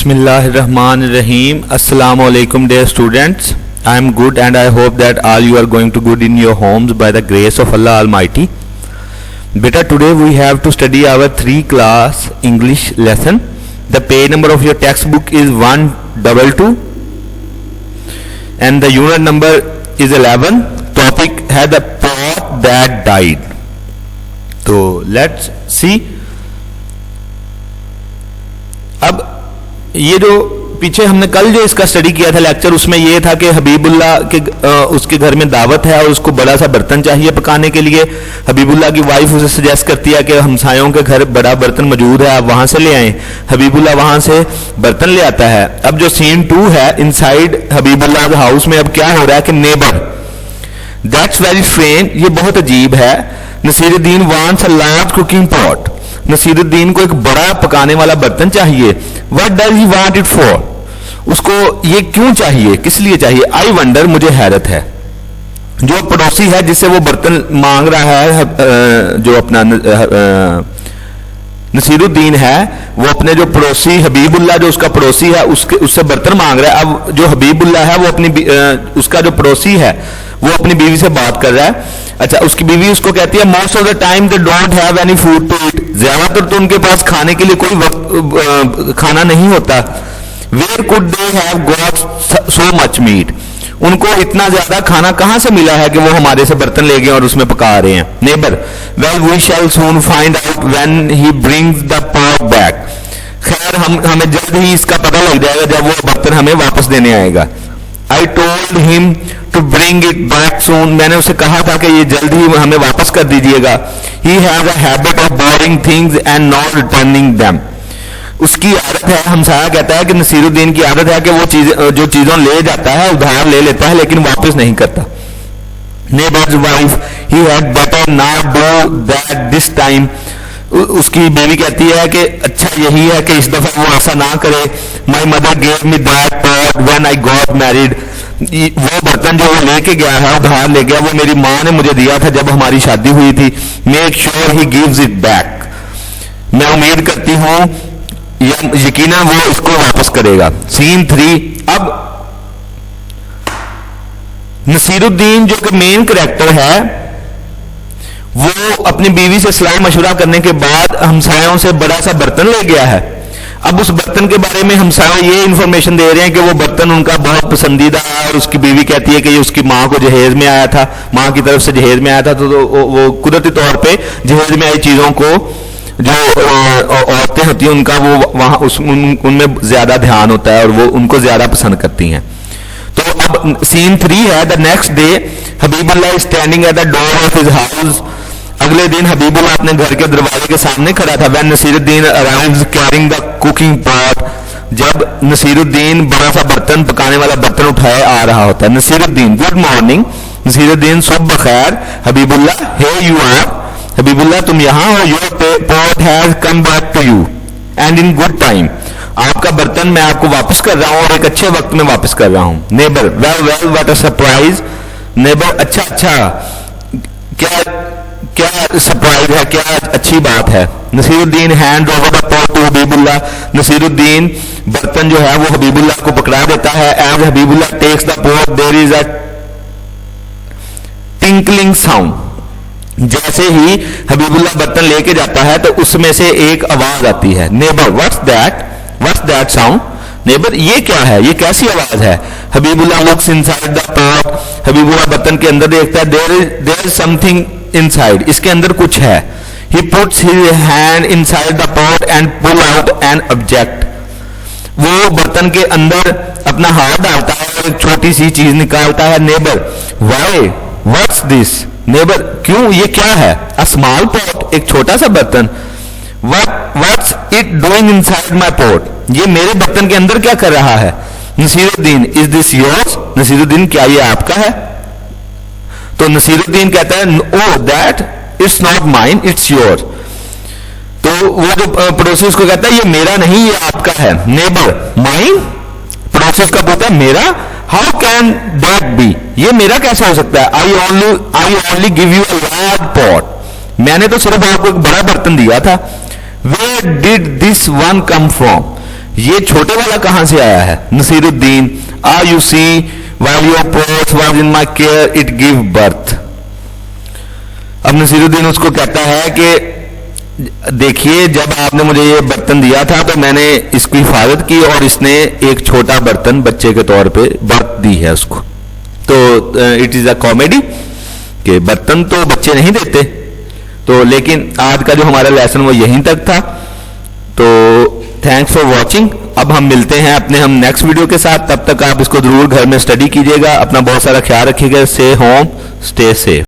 Bismillahirrahmanirrahim. Assalamu alaikum dear students. I am good and I hope that all you are going to good in your homes by the grace of Allah Almighty. Beta, today we have to study our 3 class English lesson. The page number of your textbook is 122 and the unit number is 11. Topic है the pot that died. So let's see. अब ये जो पीछे हमने कल जो इसका study किया था लेक्चर, उसमें ये था कि हबीबुल्लाह के उसके घर में दावत है और उसको बड़ा सा बर्तन चाहिए पकाने के लिए। हबीबुल्लाह की वाइफ उसे सजेस्ट करती है कि हमसायों के घर बड़ा बर्तन मौजूद है, आप वहां से ले आएं। हबीबुल्लाह वहां से बर्तन ले आता है। अब जो सीन 2 है, इनसाइड हबीबुल्लाह के हाउस में अब क्या हो रहा है कि नेबर, दैट्स वेरी स्ट्रेंज, ये बहुत अजीब है। Nasiruddin wants a large cooking pot, Nasiruddin को एक बड़ा पकाने वाला बर्तन चाहिए। What does he want it for, उसको ये क्यों चाहिए, किस लिए चाहिए। आई वंडर, मुझे हैरत है। जो पड़ोसी है जिससे वो बर्तन मांग रहा है, जो अपना नसीरुद्दीन है, वो अपने जो पड़ोसी हबीबुल्लाह जो उसका पड़ोसी है उससे बर्तन मांग रहा है। अब जो हबीबुल्लाह है वो अपनी उसका जो पड़ोसी है वो अपनी बीवी से बात कर रहा है। अच्छा, उसकी बीवी उसको कहती है most of the time they don't have any food to eat, ज्यादातर तो उनके पास खाने के लिए कोई वक्त खाना नहीं होता। Where could they have got so much meat, उनको इतना ज्यादा खाना कहां से मिला है कि वो हमारे से बर्तन ले गए और उसमें पका रहे हैं। Neighbour, well we shall soon find out when he brings the pot back, खैर हमें जल्द ही इसका पता लग जाएगा जब वो बर्तन हमें वापस देने आएगा। I told him to bring it back soon, मैंने उसे कहा था कि ये जल्द ही हमें वापस कर दीजिएगा। He has a habit of boring things and not returning them, उसकी आदत है, हमसाया कहता है कि नसीरुद्दीन की आदत है कि वो जो चीजों ले जाता है उधार ले लेता है लेकिन वापस नहीं करता। Neighbours wife, he had better not do that this time, उसकी बीवी कहती है कि अच्छा यही है कि इस दफा वो ऐसा ना करे। My mother gave me that pot when I got married, वो बर्तन जो वो लेके गया है उधार ले गया, वो मेरी माँ ने मुझे दिया था जब हमारी शादी हुई थी। Make sure he gives it back, मैं उम्मीद करती हूँ यकीनन वो इसको वापस करेगा। सीन 3, अब नसीरुद्दीन जो कि मेन कैरेक्टर है वो अपनी बीवी से सलाह मशवरा करने के बाद हमसायों से बड़ा सा बर्तन ले गया है। अब उस बर्तन के बारे में हमसाया ये इंफॉर्मेशन दे रहे हैं कि वो बर्तन उनका बहुत पसंदीदा है और उसकी बीवी कहती है कि ये उसकी माँ को जहेज में आया था, माँ की तरफ से जहेज में आया था, तो वो कुदरती तौर पे जहेज में आई चीजों को जो औरतें होती हैं उनका वो वहां उनमें ज्यादा ध्यान होता है और वो उनको ज्यादा पसंद करती हैं। तो अब सीन 3 है, the next day Habibullah standing at the door of his house, अगले दिन हबीबुल्लाह अपने घर के दरवाजे के सामने खड़ा था। When Nasiruddin arrives carrying the cooking pot, जब नसीरुद्दीन बड़ा सा बर्तन पकाने वाला बर्तन उठाए आ रहा होता है। नसीरुद्दीन, गुड मॉर्निंग, नसीरुद्दीन सुबह खैर। Habibullah, hey you are, Habibullah तुम यहाँ हो। Your pot has come back to you and in good time, आपका बर्तन मैं आपको वापस कर रहा हूँ और एक अच्छे वक्त में वापस कर रहा हूँ। Neighbour, well well what a surprise, neighbour, अच्छा क्या सरप्राइज है, क्या अच्छी बात है। Nasiruddin hand over the pot to Habibullah, Nasiruddin बर्तन जो है वो हबीबुल्लाह को पकड़ा देता है। As Habibullah takes the pot there is a tinkling sound, जैसे ही हबीबुल्लाह बर्तन लेके जाता है तो उसमें से एक आवाज आती है। Neighbour, what's that sound, neighbour ये क्या है, ये कैसी आवाज है। Habibullah looks inside the pot, Habibullah बर्तन के अंदर देखता है। देयर इज समथिंग इनसाइड, इसके अंदर कुछ है। He puts his hand inside the pot and pull out an object, वो बर्तन के अंदर अपना हाथ डालता है और एक छोटी सी चीज निकालता है। Neighbour, why, what's this, neighbour क्यों, ये क्या है। अ स्मॉल पॉट, एक छोटा सा बर्तन। What's it doing inside my pot, ये मेरे बर्तन के अंदर क्या कर रहा है। Nasiruddin, is this yours, Nasiruddin क्या ये आपका है। तो नसीरुद्दीन कहता है oh that it's not mine it's yours, तो वो जो पड़ोसी उसको कहता है ये मेरा नहीं ये आपका है। नेबर, माइन, पड़ोसी उसका पूछता है मेरा, हाउ कैन दैट बी, ये मेरा कैसे हो सकता है। I only give you a large pot, मैंने तो सिर्फ आपको एक बड़ा बर्तन दिया था। Where did this one come from, ये छोटे वाला कहां से आया है? Nasiruddin, are you see while your pot was in my care it give birth. अब नसीरुद्दीन उसको कहता है कि देखिए, जब आपने मुझे ये बर्तन दिया था तो मैंने इसकी हिफाजत की और इसने एक छोटा बर्तन बच्चे के तौर पे बर्थ दी है उसको। तो इट इज अ कॉमेडी कि बर्तन तो बच्चे नहीं देते। तो लेकिन आज का जो हमारा लेसन वो यहीं तक था। तो थैंक्स फॉर वॉचिंग। अब हम मिलते हैं अपने नेक्स्ट वीडियो के साथ। तब तक आप इसको जरूर घर में स्टडी कीजिएगा। अपना बहुत सारा ख्याल रखिएगा। Stay home, stay safe.